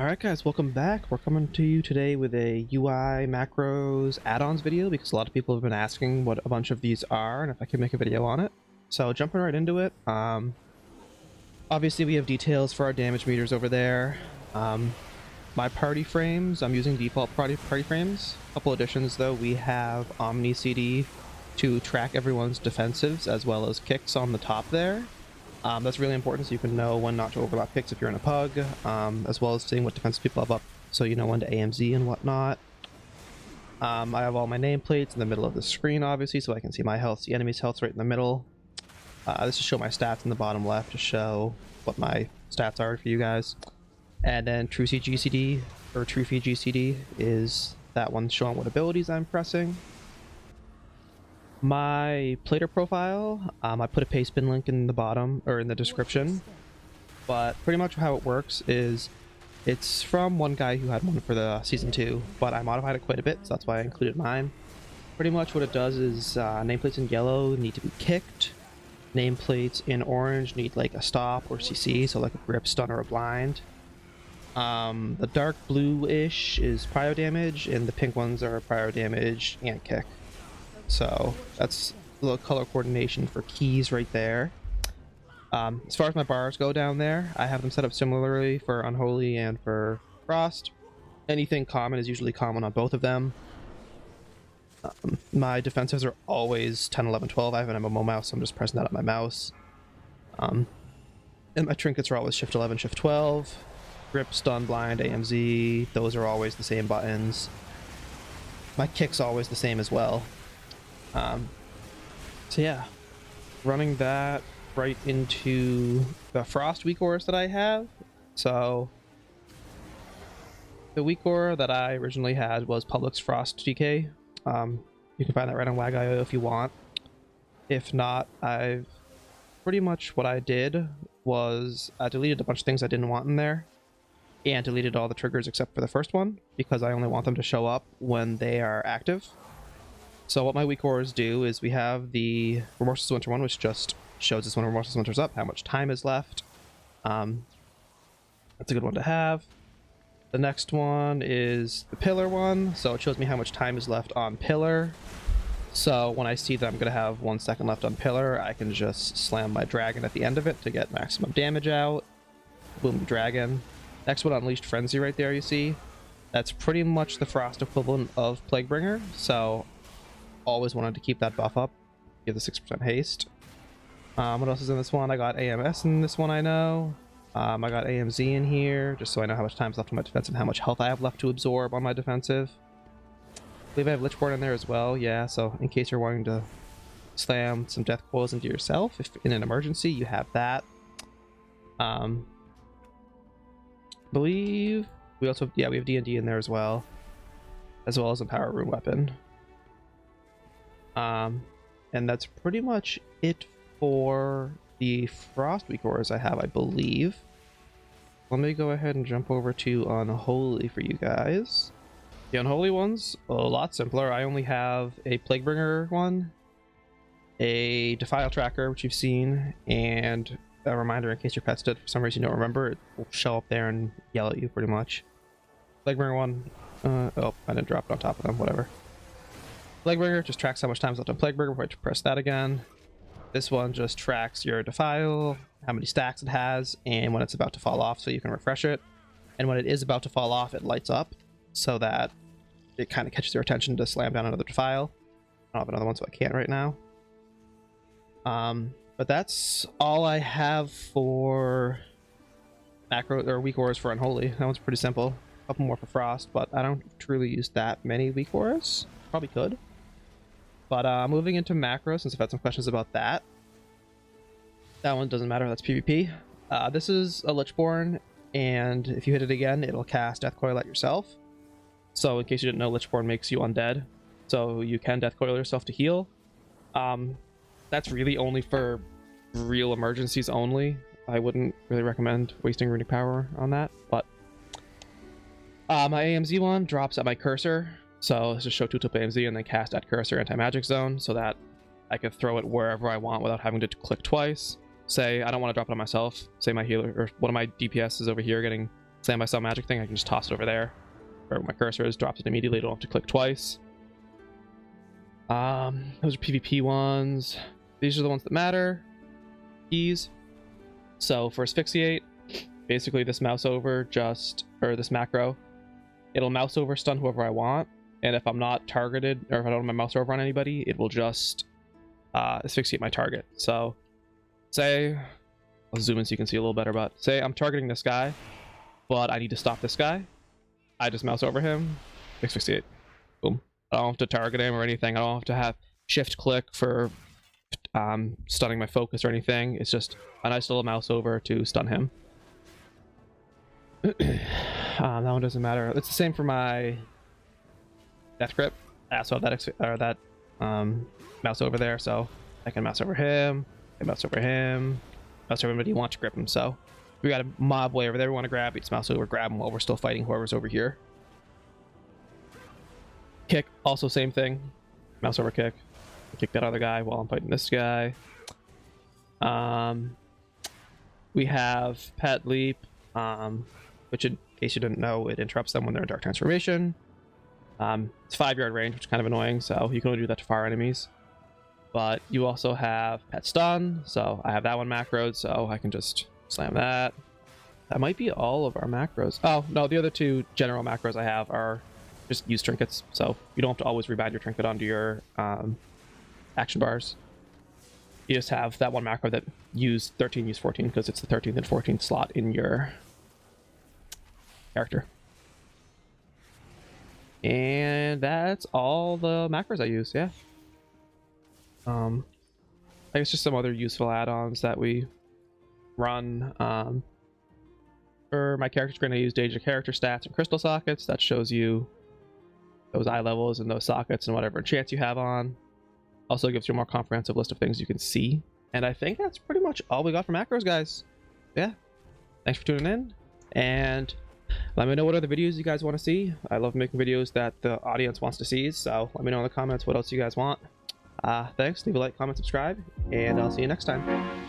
Alright guys, welcome back. We're coming to you today with a UI macros add-ons video because a lot of people have been asking what a bunch of these are and if I can make a video on it. So jumping right into it, obviously we have details for our damage meters over there. My party frames, I'm using default party frames. A couple additions though, we have Omni CD to track everyone's defensives as well as kicks on the top there. That's really important so you can know when not to overlap kicks if you're in a pug, as well as seeing what defensive people have up so you know when to AMZ and whatnot. I have all my nameplates in the middle of the screen obviously so I can see my health, the enemy's health right in the middle. This will show my stats in the bottom left to show what my stats are for you guys. And then True GCD or True GCD is that one showing what abilities I'm pressing. My plater profile, I put a paste bin link in the bottom or in the description, but pretty much how it works is it's from one guy who had one for the season 2, but I modified it quite a bit, so that's why I included mine. Pretty much what it does is nameplates in yellow need to be kicked, nameplates in orange need like a stop or CC, so like a grip, stun, or a blind. The dark blue-ish is prio damage, and the pink ones are prio damage and kick. So that's a little color coordination for keys right there. As far as my bars go down there, I have them set up similarly for Unholy and for Frost. Anything common is usually common on both of them. My defensives are always 10, 11, 12. I have an MMO mouse, so I'm just pressing that on my mouse. And my trinkets are always Shift 11, Shift 12. Grip, stun, blind, AMZ, those are always the same buttons. My kick's always the same as well. So yeah, running that right into the Frost WeakAuras that I have. So the WeakAura that I originally had was Public's Frost DK. You can find that right on WAG.io if you want. If not, pretty much what I did was I deleted a bunch of things I didn't want in there and deleted all the triggers except for the first one because I only want them to show up when they are active. So what my WeakAuras do is we have the Remorseless Winter one, which just shows us when Remorseless Winter's up, how much time is left. That's a good one to have. The next one is the Pillar one, so it shows me how much time is left on Pillar. So when I see that I'm going to have 1 second left on Pillar, I can just slam my Dragon at the end of it to get maximum damage out. Boom, Dragon. Next one, Unleashed Frenzy right there, you see. That's pretty much the Frost equivalent of Plaguebringer, so always wanted to keep that buff up. Give the 6% haste. What else is in this one? I got AMS in this one, I know. I got AMZ in here, just so I know how much time's left on my defensive and how much health I have left to absorb on my defensive. I believe I have Lichborn in there as well, yeah, so in case you're wanting to slam some death coils into yourself, if in an emergency, you have that. Believe we also, yeah, we have D&D in there as well as a power room weapon. And that's pretty much it for the Frost WeakAuras I have, I believe. Let me go ahead and jump over to Unholy for you guys. The Unholy one's a lot simpler. I only have a Plaguebringer one, a Defile Tracker, which you've seen, and a reminder in case your pet's dead for some reason you don't remember. It will show up there and yell at you pretty much. Plaguebringer one, oh, I didn't drop it on top of them, whatever. Plaguebringer just tracks how much time is left on Plaguebringer before I press that again. This one just tracks your Defile, how many stacks it has, and when it's about to fall off so you can refresh it. And when it is about to fall off, it lights up so that it kind of catches your attention to slam down another Defile. I don't have another one, so I can't right now. But that's all I have for macro or WeakAuras for Unholy. That one's pretty simple. A couple more for Frost, but I don't truly use that many WeakAuras. Probably could. But moving into macro, since I've had some questions about that. That one doesn't matter, that's PvP. This is a Lichborn, and if you hit it again, it'll cast Death Coil at yourself. So in case you didn't know, Lichborn makes you undead. So you can Death Coil yourself to heal. That's really only for real emergencies only. I wouldn't really recommend wasting runic power on that, but my AMZ one drops at my cursor. So let's just show 2-tip AMZ and then cast at cursor anti-magic zone so that I could throw it wherever I want without having to click twice. Say I don't want to drop it on myself. Say my healer or one of my DPS is over here getting say my Sun Magic thing, I can just toss it over there where my cursor is, drops it immediately, don't have to click twice. Those are PvP ones. These are the ones that matter. Keys. So for asphyxiate, basically this mouse over this macro, it'll mouse over stun whoever I want, and if I'm not targeted, or if I don't have my mouse over on anybody, it will just asphyxiate my target. So say, I'll zoom in so you can see a little better, but say I'm targeting this guy, but I need to stop this guy. I just mouse over him, asphyxiate. Boom. I don't have to target him or anything. I don't have to have shift click for stunning my focus or anything. It's just a nice little mouse over to stun him. That one doesn't matter. It's the same for my death grip. I also have that mouse over there, so I can mouse over him, I can mouse over him, mouse over anybody you want to grip him. So if we got a mob way over there we want to grab, we just mouse over, grab him while we're still fighting whoever's over here. Kick, also same thing. Mouse over kick. Kick that other guy while I'm fighting this guy. We have Pet Leap, which in case you didn't know, it interrupts them when they're in Dark Transformation. It's 5-yard range, which is kind of annoying, so you can only do that to far enemies. But you also have Pet Stun, so I have that one macroed, so I can just slam that. That might be all of our macros. Oh, no, the other two general macros I have are just use trinkets, so you don't have to always rebind your trinket onto your action bars. You just have that one macro that use 13, use 14, because it's the 13th and 14th slot in your character. And that's all the macros I use, yeah. I guess just some other useful add-ons that we run. For my characters, we're going to use Data Character Stats and Crystal Sockets. That shows you those eye levels and those sockets and whatever chance you have on. Also gives you a more comprehensive list of things you can see. And I think that's pretty much all we got for macros, guys. Yeah. Thanks for tuning in. And let me know what other videos you guys want to see. I love making videos that the audience wants to see. So let me know in the comments what else you guys want. Thanks. Leave a like, comment, subscribe, and I'll see you next time.